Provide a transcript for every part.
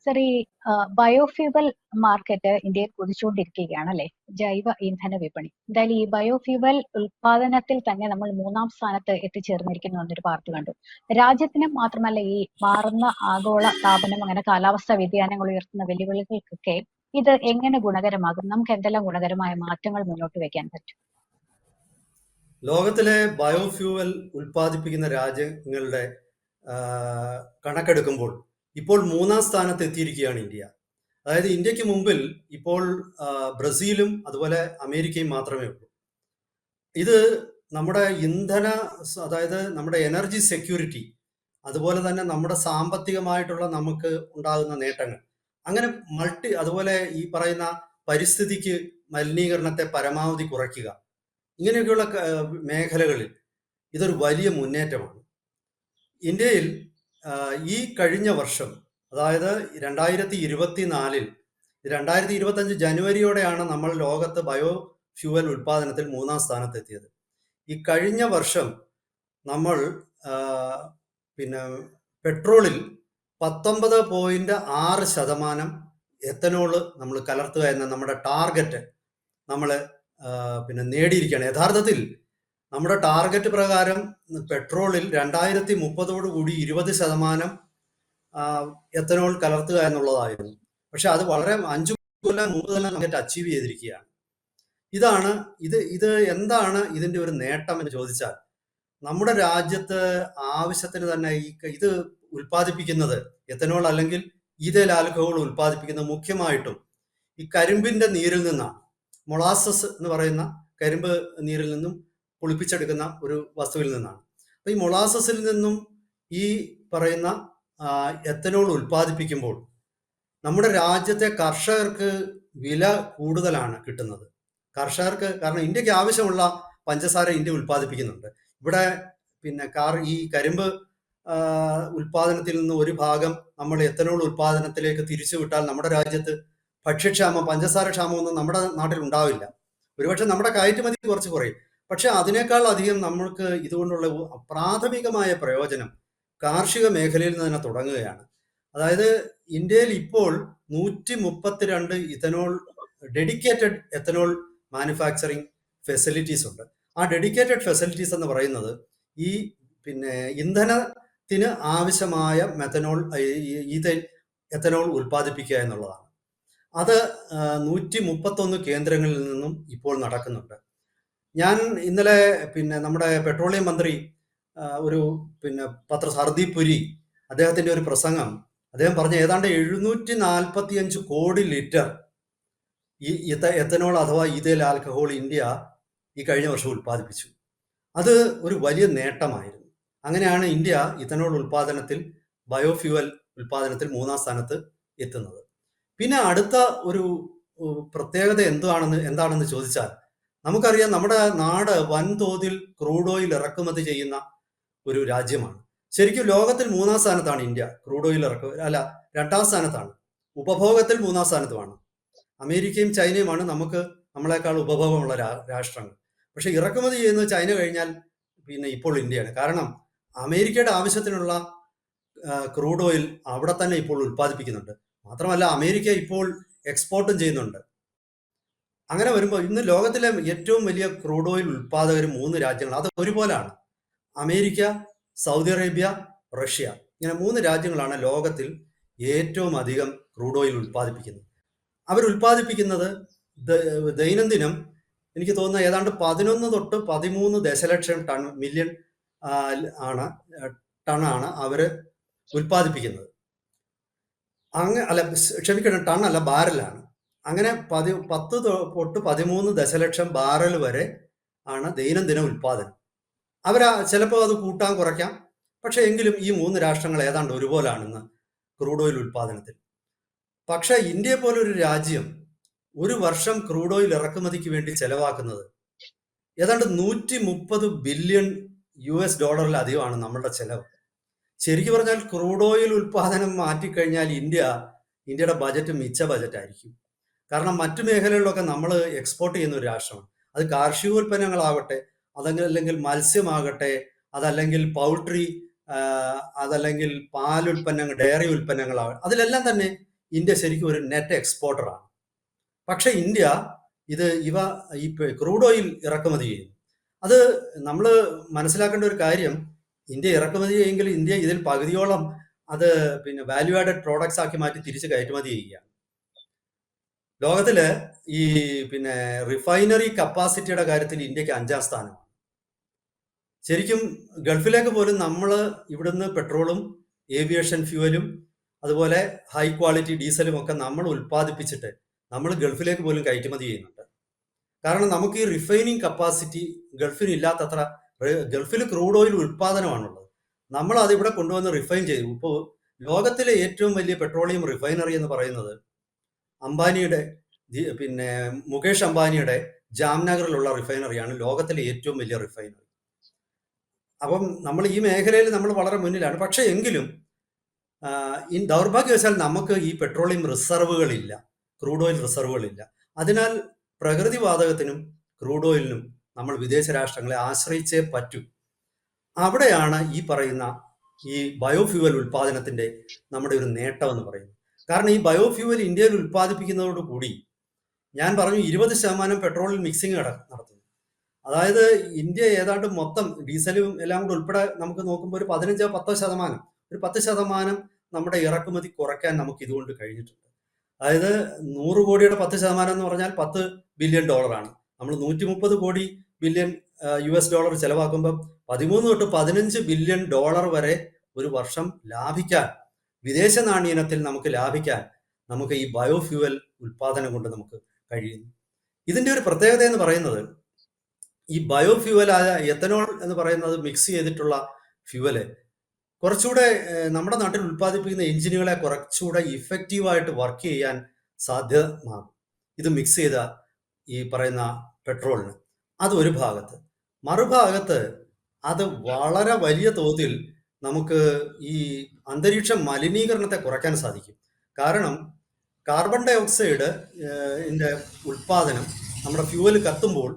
Sir, ഈ biofuel market ഇന്ത്യയിൽ കുതിച്ചുകൊണ്ടിരിക്കുകയാണ് അല്ലെ? ജൈവ ഇന്ധന വിപണി. എന്തായാലും ഈ ബയോഫ്യൂവൽ ഉൽപാദനത്തിൽ തന്നെ നമ്മൾ 3-ാം സ്ഥാനത്ത് എത്തിച്ചേർന്നിരിക്കുന്നു എന്നൊരു വാർത്ത കണ്ടു. രാജ്യത്തിന് മാത്രമല്ല, ഈ മാറുന്ന ആഗോള താപനം, അങ്ങനെ കാലാവസ്ഥാ വ്യതിയാനങ്ങൾ ഉയർത്തുന്ന വെല്ലുവിളികൾക്കൊക്കെ ഇത് എങ്ങനെ ഗുണകരമാകും? നമുക്ക് എന്തെല്ലാം ഗുണകരമായ മാറ്റങ്ങൾ മുന്നോട്ട് വെക്കാൻ പറ്റും? ലോകത്തിലെ ബയോഫ്യൂവൽ ഉൽപ്പാദിപ്പിക്കുന്ന രാജ്യങ്ങളുടെ കണക്കെടുക്കുമ്പോൾ ഇപ്പോൾ 3-ാം സ്ഥാനത്ത് എത്തിയിരിക്കുകയാണ് ഇന്ത്യ. അതായത് ഇന്ത്യക്ക് മുമ്പിൽ ഇപ്പോൾ ബ്രസീലും അതുപോലെ അമേരിക്കയും മാത്രമേ ഉള്ളൂ. ഇത് നമ്മുടെ അതായത് നമ്മുടെ എനർജി സെക്യൂരിറ്റി, അതുപോലെ തന്നെ നമ്മുടെ സാമ്പത്തികമായിട്ടുള്ള നമുക്ക് ഉണ്ടാകുന്ന നേട്ടങ്ങൾ, അങ്ങനെ അതുപോലെ ഈ പറയുന്ന പരിസ്ഥിതിക്ക് മലിനീകരണത്തെ പരമാവധി കുറയ്ക്കുക, ഇങ്ങനെയൊക്കെയുള്ള മേഖലകളിൽ ഇതൊരു വലിയ മുന്നേറ്റമാണ്. ഇന്ത്യയിൽ ഈ കഴിഞ്ഞ വർഷം, അതായത് 2024-ൽ 2025 ജനുവരിയോടെയാണ് നമ്മൾ ലോകത്ത് ബയോ ഫ്യൂവൽ ഉൽപാദനത്തിൽ 3-ാം സ്ഥാനത്തെത്തിയത്. ഈ കഴിഞ്ഞ വർഷം നമ്മൾ പെട്രോളിൽ 19.6% എത്തനോള് നമ്മൾ കലർത്തുക എന്ന നമ്മുടെ ടാർഗറ്റ് നമ്മൾ നേടിയിരിക്കുകയാണ്. യഥാർത്ഥത്തിൽ നമ്മുടെ ടാർഗറ്റ് പ്രകാരം പെട്രോളിൽ 2030 20% എത്തനോൾ കലർത്തുക എന്നുള്ളതായിരുന്നു. പക്ഷെ അത് വളരെ 5 കൊല്ലം മുമ്പ് തന്നെ നമുക്ക് അച്ചീവ് ചെയ്തിരിക്കുകയാണ്. ഇത് എന്താണ് ഇതിന്റെ ഒരു നേട്ടം എന്ന് ചോദിച്ചാൽ, നമ്മുടെ രാജ്യത്ത് ആവശ്യത്തിന് തന്നെ ഇത് ഉൽപ്പാദിപ്പിക്കുന്നത്, എത്തനോൾ അല്ലെങ്കിൽ ഈഥൈൽ ആൽക്കഹോൾ ഉൽപ്പാദിപ്പിക്കുന്നത് മുഖ്യമായിട്ടും ഈ കരിമ്പിന്റെ നീരിൽ നിന്നാണ്. മൊളാസസ് എന്ന് പറയുന്ന കരിമ്പ് നീരിൽ നിന്നും പുളിപ്പിച്ചെടുക്കുന്ന ഒരു വസ്തുവിൽ നിന്നാണ്. അപ്പൊ ഈ മൊളാസസിൽ നിന്നും ഈ പറയുന്ന എത്തനോൾ ഉൽപ്പാദിപ്പിക്കുമ്പോൾ നമ്മുടെ രാജ്യത്തെ കർഷകർക്ക് വില കൂടുതലാണ് കിട്ടുന്നത്. കാരണം ഇന്ത്യക്ക് ആവശ്യമുള്ള പഞ്ചസാര ഇന്ത്യ ഉൽപ്പാദിപ്പിക്കുന്നുണ്ട്. ഇവിടെ ഈ കരിമ്പ് ഉൽപാദനത്തിൽ നിന്ന് ഒരു ഭാഗം നമ്മൾ എത്തനോൾ ഉൽപാദനത്തിലേക്ക് തിരിച്ചുവിട്ടാൽ നമ്മുടെ രാജ്യത്ത് ഭക്ഷ്യക്ഷാമം, പഞ്ചസാര ക്ഷാമമൊന്നും നമ്മുടെ നാട്ടിൽ ഉണ്ടാവില്ല. ഒരുപക്ഷെ നമ്മുടെ കയറ്റുമതി കുറച്ച് കുറയും. പക്ഷെ അതിനേക്കാൾ അധികം നമ്മൾക്ക് ഇതുകൊണ്ടുള്ള പ്രാഥമികമായ പ്രയോജനം കാർഷിക മേഖലയിൽ നിന്ന് തന്നെ തുടങ്ങുകയാണ്. അതായത് ഇന്ത്യയിൽ ഇപ്പോൾ 132 ഡെഡിക്കേറ്റഡ് എത്തനോൾ മാനുഫാക്ചറിങ് ഫെസിലിറ്റീസ് ഉണ്ട്. ആ ഡെഡിക്കേറ്റഡ് ഫെസിലിറ്റീസ് എന്ന് പറയുന്നത് ഈ ഇന്ധനത്തിന് ആവശ്യമായ എത്തനോൾ ഉൽപ്പാദിപ്പിക്കുക എന്നുള്ളതാണ്. അത് 131 കേന്ദ്രങ്ങളിൽ നിന്നും ഇപ്പോൾ നടക്കുന്നുണ്ട്. ഞാൻ ഇന്നലെ നമ്മുടെ പെട്രോളിയം മന്ത്രി ഒരു ഹർദീപ് പുരി, അദ്ദേഹത്തിന്റെ ഒരു പ്രസംഗം, അദ്ദേഹം പറഞ്ഞ ഏതാണ്ട് 745 കോടി ലിറ്റർ ഈ എത്തനോൾ അഥവാ ഈഥൈൽ ആൽക്കഹോൾ ഇന്ത്യ ഈ കഴിഞ്ഞ വർഷം ഉൽപ്പാദിപ്പിച്ചു. അത് ഒരു വലിയ നേട്ടമായിരുന്നു. അങ്ങനെയാണ് ഇന്ത്യ ഇഥനോൾ ഉൽപാദനത്തിൽ, ബയോഫ്യൂവൽ ഉൽപാദനത്തിൽ 3-ാം സ്ഥാനത്ത് എത്തുന്നത്. പിന്നെ അടുത്ത ഒരു പ്രത്യേകത എന്താണെന്ന് ചോദിച്ചാൽ, നമുക്കറിയാം നമ്മുടെ നാട് വൻതോതിൽ ക്രൂഡ് ഓയിൽ ഇറക്കുമതി ചെയ്യുന്ന ഒരു രാജ്യമാണ്. ശരിക്കും ലോകത്തിൽ 3-ാം സ്ഥാനത്താണ് ഇന്ത്യ. ക്രൂഡ് ഓയിൽ 2-ാം സ്ഥാനത്താണ്. ഉപഭോഗത്തിൽ 3-ാം സ്ഥാനത്തുമാണ്. അമേരിക്കയും ചൈനയുമാണ് നമ്മളെക്കാൾ ഉപഭോഗമുള്ള രാഷ്ട്രങ്ങൾ. പക്ഷെ ഇറക്കുമതി ചെയ്യുന്നത് ചൈന കഴിഞ്ഞാൽ ഇപ്പോൾ ഇന്ത്യയാണ്. കാരണം അമേരിക്കയുടെ ആവശ്യത്തിനുള്ള ക്രൂഡ് ഓയിൽ അവിടെ തന്നെ ഇപ്പോൾ ഉൽപ്പാദിപ്പിക്കുന്നുണ്ട്. മാത്രമല്ല അമേരിക്ക ഇപ്പോൾ എക്സ്പോർട്ടും ചെയ്യുന്നുണ്ട്. അങ്ങനെ വരുമ്പോൾ ഇന്ന് ലോകത്തിലെ ഏറ്റവും വലിയ ക്രൂഡ് ഓയിൽ ഉൽപ്പാദകർ 3 രാജ്യങ്ങൾ. അത് ഒരുപോലെയാണ്. America, Saudi Arabia, Russia. ഇങ്ങനെ 3 രാജ്യങ്ങളാണ് ലോകത്തിൽ ഏറ്റവും അധികം ക്രൂഡ് ഓയിൽ ഉൽപ്പാദിപ്പിക്കുന്നത്. അവരുൽപ്പാദിപ്പിക്കുന്നത് ദൈനംദിനം എനിക്ക് തോന്നുന്ന ഏതാണ്ട് 11 തൊട്ട് 13 ദശലക്ഷം മില്യൺ ടണ്ണാണ് അവര് ഉൽപ്പാദിപ്പിക്കുന്നത്. ടൺ അല്ല, ബാരലാണ്. അങ്ങനെ 10 തൊട്ട് 13 ദശലക്ഷം ബാരൽ വരെ ആണ് ദൈനംദിന ഉൽപ്പാദനം. ചിലപ്പോൾ അത് കൂട്ടാൻ കുറയ്ക്കാം. പക്ഷെ എങ്കിലും ഈ 3 രാഷ്ട്രങ്ങൾ ഏതാണ്ട് ഒരുപോലാണെന്ന് ക്രൂഡ് ഓയിൽ ഉൽപ്പാദനത്തിൽ. പക്ഷെ ഇന്ത്യയെ പോലൊരു രാജ്യം ഒരു വർഷം ക്രൂഡ് ഓയിൽ ഇറക്കുമതിക്ക് വേണ്ടി ചെലവാക്കുന്നത് ഏതാണ്ട് 130 ബില്യൺ US$-ലധികമാണ് നമ്മളുടെ ചെലവ്. ശരിക്കും പറഞ്ഞാൽ ക്രൂഡ് ഓയിൽ ഉൽപ്പാദനം മാറ്റിക്കഴിഞ്ഞാൽ ഇന്ത്യയുടെ ബജറ്റ് മിച്ച ബജറ്റായിരിക്കും. കാരണം മറ്റു മേഖലകളിലൊക്കെ നമ്മൾ എക്സ്പോർട്ട് ചെയ്യുന്ന ഒരു രാഷ്ട്രമാണ്. അത് കാർഷികോൽപ്പന്നങ്ങളാവട്ടെ, അതല്ലെങ്കിൽ മത്സ്യമാകട്ടെ, അതല്ലെങ്കിൽ പൗൾട്രി, അതല്ലെങ്കിൽ പാലുൽപ്പന്നങ്ങൾ, ഡയറി ഉൽപ്പന്നങ്ങളാവട്ടെ, അതിലെല്ലാം തന്നെ ഇന്ത്യ ശരിക്കും ഒരു നെറ്റ് എക്സ്പോർട്ടറാണ്. പക്ഷെ ഇന്ത്യ ഈ ക്രൂഡ് ഓയിൽ ഇറക്കുമതി ചെയ്യുന്നു. അത് നമ്മൾ മനസ്സിലാക്കേണ്ട ഒരു കാര്യം, ഇന്ത്യ ഇറക്കുമതി ചെയ്യുമെങ്കിൽ ഇന്ത്യ ഇതിൽ പകുതിയോളം അത് പിന്നെ വാല്യൂ ആഡഡ് പ്രോഡക്ട്സ് ആക്കി മാറ്റി തിരിച്ച് കയറ്റുമതി ചെയ്യുകയാണ്. ലോകത്തില് ഈ പിന്നെ റിഫൈനറി കപ്പാസിറ്റിയുടെ കാര്യത്തിൽ ഇന്ത്യക്ക് 5ാം സ്ഥാനമാണ്. ശരിക്കും ഗൾഫിലേക്ക് പോലും നമ്മൾ ഇവിടുന്ന് പെട്രോളും ഏവിയേഷൻ ഫ്യൂവലും അതുപോലെ ഹൈ ക്വാളിറ്റി ഡീസലും ഒക്കെ നമ്മൾ ഉൽപ്പാദിപ്പിച്ചിട്ട് നമ്മൾ ഗൾഫിലേക്ക് പോലും കയറ്റുമതി ചെയ്യുന്നുണ്ട്. കാരണം നമുക്ക് ഈ റിഫൈനിങ് കപ്പാസിറ്റി ഗൾഫിന് ഇല്ലാത്തത്ര. ഗൾഫിൽ ക്രൂഡ് ഓയിൽ ഉൽപ്പാദനമാണുള്ളത്. നമ്മൾ അതിവിടെ കൊണ്ടുവന്ന് റിഫൈൻ ചെയ്തു. ഇപ്പോൾ ലോകത്തിലെ ഏറ്റവും വലിയ പെട്രോളിയം റിഫൈനറി എന്ന് പറയുന്നത് അംബാനിയുടെ പിന്നെ മുകേഷ് അംബാനിയുടെ ജാംനഗറിലുള്ള റിഫൈനറിയാണ് ലോകത്തിലെ ഏറ്റവും വലിയ റിഫൈനറി. അപ്പം നമ്മൾ ഈ മേഖലയിൽ നമ്മൾ വളരെ മുന്നിലാണ്. പക്ഷെ എങ്കിലും ദൗർഭാഗ്യവശാൽ നമുക്ക് ഈ പെട്രോളിയം റിസർവുകളില്ല, ക്രൂഡ് ഓയിൽ റിസർവുകളില്ല. അതിനാൽ പ്രകൃതിവാതകത്തിനും ക്രൂഡ് ഓയിലിനും നമ്മൾ വിദേശ രാഷ്ട്രങ്ങളെ ആശ്രയിച്ചേ പറ്റൂ. അവിടെയാണ് ഈ പറയുന്ന ഈ ബയോഫ്യൂവൽ ഉൽപ്പാദനത്തിന്റെ നമ്മുടെ ഒരു നേട്ടം എന്ന് പറയുന്നത്. കാരണം ഈ ബയോഫ്യൂവൽ ഇന്ത്യയിൽ ഉൽപ്പാദിപ്പിക്കുന്നതോടുകൂടി ഞാൻ പറഞ്ഞു 20% പെട്രോളിൽ മിക്സിംഗ് നടത്തുന്നു. അതായത് ഇന്ത്യ ഏതാണ്ട് മൊത്തം ഡീസലും എല്ലാം കൂടെ ഉൾപ്പെടെ നമുക്ക് നോക്കുമ്പോൾ ഒരു 15-10%, ഒരു 10% നമ്മുടെ ഇറക്കുമതി കുറയ്ക്കാൻ നമുക്ക് ഇതുകൊണ്ട് കഴിഞ്ഞിട്ടുണ്ട്. അതായത് 100 കോടിയുടെ 10% എന്ന് പറഞ്ഞാൽ $10 ബില്യൺ. നമ്മൾ 130 ബില്യൺ US ചെലവാക്കുമ്പോൾ 13 തൊട്ട് 15 ബില്യൺ ഡോളർ വരെ ഒരു വർഷം ലാഭിക്കാൻ, വിദേശ നാണ്യത്തിൽ നമുക്ക് ലാഭിക്കാൻ നമുക്ക് ഈ ബയോഫ്യൂവൽ ഉൽപ്പാദനം കൊണ്ട് നമുക്ക് കഴിയുന്നു. ഇതിന്റെ ഒരു പ്രത്യേകത എന്ന് പറയുന്നത്, ഈ ബയോഫ്യൂവലായ എത്തനോൾ എന്ന് പറയുന്നത് മിക്സ് ചെയ്തിട്ടുള്ള ഫ്യൂവല് കുറച്ചുകൂടെ നമ്മുടെ നാട്ടിൽ ഉൽപ്പാദിപ്പിക്കുന്ന എഞ്ചിനുകളെ കുറച്ചുകൂടെ ഇഫക്റ്റീവായിട്ട് വർക്ക് ചെയ്യാൻ സാധ്യമാകും ഇത് മിക്സ് ചെയ്ത ഈ പറയുന്ന പെട്രോളിന്. അത് ഒരു ഭാഗത്ത്. മറുഭാഗത്ത് അത് വളരെ വലിയ തോതിൽ നമുക്ക് ഈ അന്തരീക്ഷ മലിനീകരണത്തെ കുറയ്ക്കാൻ സാധിക്കും. കാരണം കാർബൺ ഡൈ ഓക്സൈഡ് ഉൽപ്പാദനം നമ്മുടെ ഫ്യൂവൽ കത്തുമ്പോൾ,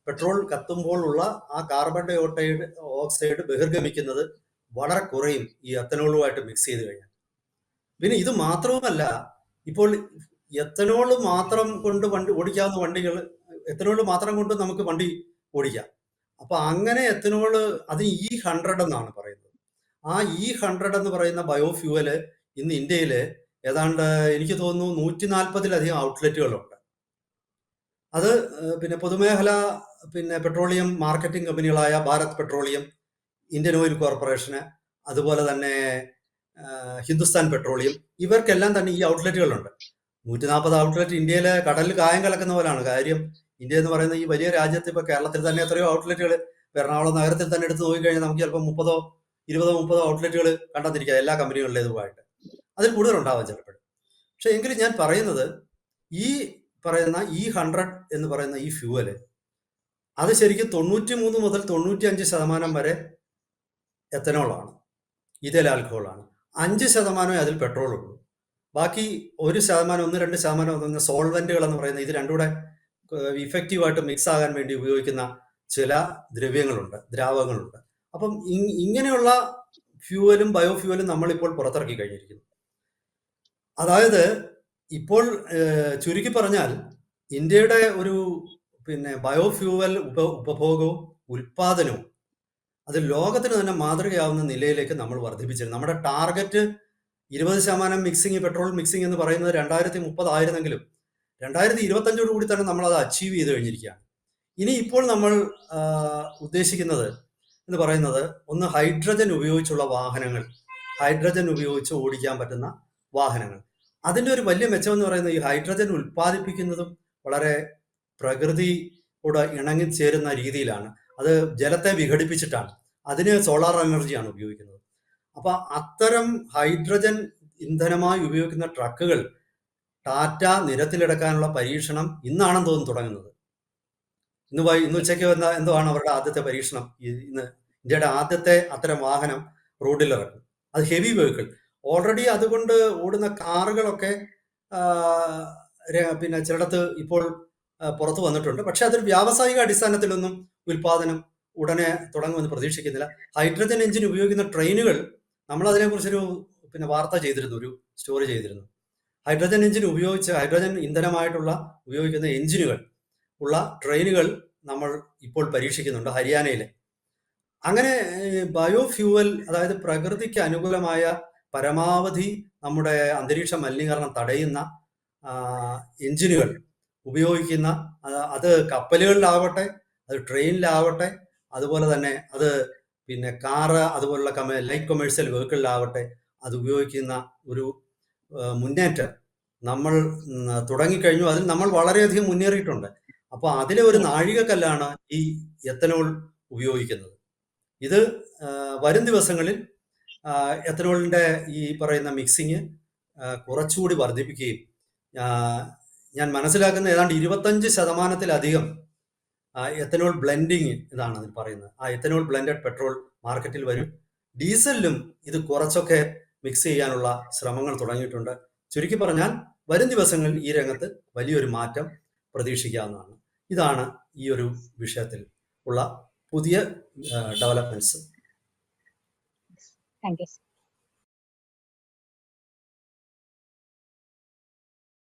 പെട്രോൾ കത്തുമ്പോൾ ഉള്ള ആ കാർബൺ ഡൈ ഓക്സൈഡ് ബഹിർഗമിക്കുന്നത് വളരെ കുറയും ഈ എത്തനോളുമായിട്ട് മിക്സ് ചെയ്ത് കഴിഞ്ഞാൽ. പിന്നെ ഇത് മാത്രവുമല്ല, ഇപ്പോൾ എത്തനോൾ മാത്രം കൊണ്ട് വണ്ടി ഓടിക്കാവുന്ന വണ്ടികൾ, എത്തനോൾ മാത്രം കൊണ്ട് നമുക്ക് വണ്ടി ഓടിക്കാം. അപ്പൊ അങ്ങനെ എത്തനോള്, അത് E100 എന്നാണ് പറയുന്നത്. ആ E100 എന്ന് പറയുന്ന ബയോഫ്യൂവല് ഇന്ന് ഇന്ത്യയില് ഏതാണ്ട് എനിക്ക് തോന്നുന്നു 140-ലധികം ഔട്ട്ലെറ്റുകളുണ്ട്. അത് പിന്നെ പൊതുമേഖല പെട്രോളിയം മാർക്കറ്റിംഗ് കമ്പനികളായ ഭാരത് പെട്രോളിയം, ഇന്ത്യൻ ഓയിൽ കോർപ്പറേഷന്, അതുപോലെ തന്നെ ഹിന്ദുസ്ഥാൻ പെട്രോളിയം, ഇവർക്കെല്ലാം തന്നെ ഈ ഔട്ട്ലെറ്റുകളുണ്ട്. 140 ഔട്ട്ലെറ്റ് ഇന്ത്യയിലെ കടലിൽ കായം കലക്കുന്ന പോലാണ്. കാര്യം ഇന്ത്യ എന്ന് പറയുന്ന ഈ വലിയ രാജ്യത്ത് ഇപ്പൊ കേരളത്തിൽ തന്നെ എത്രയോ ഔട്ട്ലെറ്റുകൾ, എറണാകുളം നഗരത്തിൽ തന്നെ എടുത്ത് നോക്കിക്കഴിഞ്ഞാൽ നമുക്ക് ചിലപ്പോൾ 20-30 ഔട്ട്ലെറ്റുകൾ കണ്ടെന്നിരിക്കുക, എല്ലാ കമ്പനികളിലേതുമായിട്ട്. അതിൽ കൂടുതലുണ്ടാവാം ചിലപ്പോൾ. പക്ഷെ എങ്കിലും ഞാൻ പറയുന്നത്, ഈ പറയുന്ന E100 എന്ന് പറയുന്ന ഈ ഫ്യൂവല് അത് ശരിക്കും 93 മുതൽ 95% വരെ എത്തനോളാണ്, ഇഥൈൽ ആൽക്കഹോളാണ്. 5% അതിൽ പെട്രോളുള്ളൂ. ബാക്കി 1%, 1-2% സോൾവെന്റുകൾ എന്ന് പറയുന്ന, ഇത് രണ്ടുകൂടെ ഇഫക്റ്റീവായിട്ട് മിക്സ് ആകാൻ വേണ്ടി ഉപയോഗിക്കുന്ന ചില ദ്രാവകങ്ങളുണ്ട്. അപ്പം ഇങ്ങനെയുള്ള ഫ്യൂവലും ബയോഫ്യൂവലും നമ്മളിപ്പോൾ പുറത്തിറക്കി കഴിഞ്ഞിരിക്കുന്നു. അതായത് ഇപ്പോൾ ചുരുക്കി പറഞ്ഞാൽ ഇന്ത്യയുടെ ഒരു ബയോഫ്യൂവൽ ഉപഭോഗവും ഉൽപാദനവും അത് ലോകത്തിന് തന്നെ മാതൃകയാവുന്ന നിലയിലേക്ക് നമ്മൾ വർദ്ധിപ്പിച്ചിരുന്നു. നമ്മുടെ ടാർഗറ്റ് 20% മിക്സിങ്, പെട്രോൾ മിക്സിംഗ് എന്ന് പറയുന്നത് 2030 ആയിരുന്നെങ്കിലും 2025 കൂടി തന്നെ നമ്മൾ അത് അച്ചീവ് ചെയ്ത് കഴിഞ്ഞിരിക്കുകയാണ്. ഇനി ഇപ്പോൾ നമ്മൾ ഉദ്ദേശിക്കുന്നത് എന്ന് പറയുന്നത്, ഒന്ന് ഹൈഡ്രജൻ ഉപയോഗിച്ചുള്ള വാഹനങ്ങൾ, ഹൈഡ്രജൻ ഉപയോഗിച്ച് ഓടിക്കാൻ പറ്റുന്ന വാഹനങ്ങൾ. അതിൻ്റെ ഒരു വലിയ മെച്ചം എന്ന് പറയുന്നത്, ഈ ഹൈഡ്രജൻ ഉൽപ്പാദിപ്പിക്കുന്നതും വളരെ പ്രകൃതിയോട് ഇണങ്ങിച്ചേരുന്ന രീതിയിലാണ്. അത് ജലത്തെ വിഘടിപ്പിച്ചിട്ടാണ്, അതിന് സോളാർ എനർജിയാണ് ഉപയോഗിക്കുന്നത്. അപ്പൊ അത്തരം ഹൈഡ്രജൻ ഇന്ധനമായി ഉപയോഗിക്കുന്ന ട്രക്കുകൾ ടാറ്റ നിരത്തിലെടുക്കാനുള്ള പരീക്ഷണം ഇന്നാണെന്ന് തോന്നുന്നു തുടങ്ങുന്നത്. ഇന്ന് ഉച്ചയ്ക്ക് എന്തോ ആണ് അവരുടെ ആദ്യത്തെ പരീക്ഷണം. ഇന്ന് ഇന്ത്യയുടെ ആദ്യത്തെ അത്തരം വാഹനം റോഡിലിറക്കും. അത് ഹെവി വെഹിക്കിൾ. ഓൾറെഡി അതുകൊണ്ട് ഓടുന്ന കാറുകളൊക്കെ ചിലടത്ത് ഇപ്പോൾ പുറത്തു വന്നിട്ടുണ്ട്. പക്ഷെ അതൊരു വ്യാവസായിക അടിസ്ഥാനത്തിലൊന്നും ഉൽപാദനം ഉടനെ തുടങ്ങുമെന്ന് പ്രതീക്ഷിക്കുന്നില്ല. ഹൈഡ്രജൻ എഞ്ചിൻ ഉപയോഗിക്കുന്ന ട്രെയിനുകൾ, നമ്മൾ അതിനെക്കുറിച്ചൊരു വാർത്ത ചെയ്തിരുന്നു, ഒരു സ്റ്റോറി ചെയ്തിരുന്നു. ഹൈഡ്രജൻ ഹൈഡ്രജൻ ഇന്ധനമായിട്ടുള്ള ഉപയോഗിക്കുന്ന എഞ്ചിനുകൾ ഉള്ള ട്രെയിനുകൾ നമ്മൾ ഇപ്പോൾ പരീക്ഷിക്കുന്നുണ്ട് ഹരിയാനയിൽ. അങ്ങനെ ബയോഫ്യൂവൽ, അതായത് പ്രകൃതിക്ക് അനുകൂലമായ പരമാവധി നമ്മുടെ അന്തരീക്ഷ മലിനീകരണം തടയുന്ന എഞ്ചിനുകൾ ഉപയോഗിക്കുന്ന, അത് കപ്പലുകളിലാവട്ടെ, അത് ട്രെയിനിലാവട്ടെ, അതുപോലെ തന്നെ അത് പിന്നെ കാറ് അതുപോലുള്ള ലൈറ്റ് കൊമേഴ്സ്യൽ വെഹിക്കിളിലാവട്ടെ, അത് ഉപയോഗിക്കുന്ന ഒരു മുന്നേറ്റം നമ്മൾ തുടങ്ങിക്കഴിഞ്ഞു. അതിൽ നമ്മൾ വളരെയധികം മുന്നേറിയിട്ടുണ്ട്. അപ്പോൾ അതിലെ ഒരു നാഴികക്കല്ലാണ് ഈ എത്തനോൾ ഉപയോഗിക്കുന്നത്. ഇത് വരും ദിവസങ്ങളിൽ എത്തനോളിൻ്റെ ഈ പറയുന്ന മിക്സിങ് കുറച്ചുകൂടി വർദ്ധിപ്പിക്കുകയും, ഞാൻ മനസ്സിലാക്കുന്ന ഏതാണ്ട് 25% എത്തനോൾ ബ്ലെൻഡിങ് ഇതാണ് അതിൽ പറയുന്നത്. ആ എത്തനോൾ ബ്ലെൻഡഡ് പെട്രോൾ മാർക്കറ്റിൽ വരും. ഡീസലിലും ഇത് കുറച്ചൊക്കെ മിക്സ് ചെയ്യാനുള്ള ശ്രമങ്ങൾ തുടങ്ങിയിട്ടുണ്ട്. ചുരുക്കി പറഞ്ഞാൽ വരും ദിവസങ്ങളിൽ ഈ രംഗത്ത് വലിയൊരു മാറ്റം പ്രതീക്ഷിക്കാവുന്നതാണ്. ഇതാണ് ഈ ഒരു വിഷയത്തിൽ ഉള്ള പുതിയ ഡെവലപ്മെന്റ്സ്. Thank you.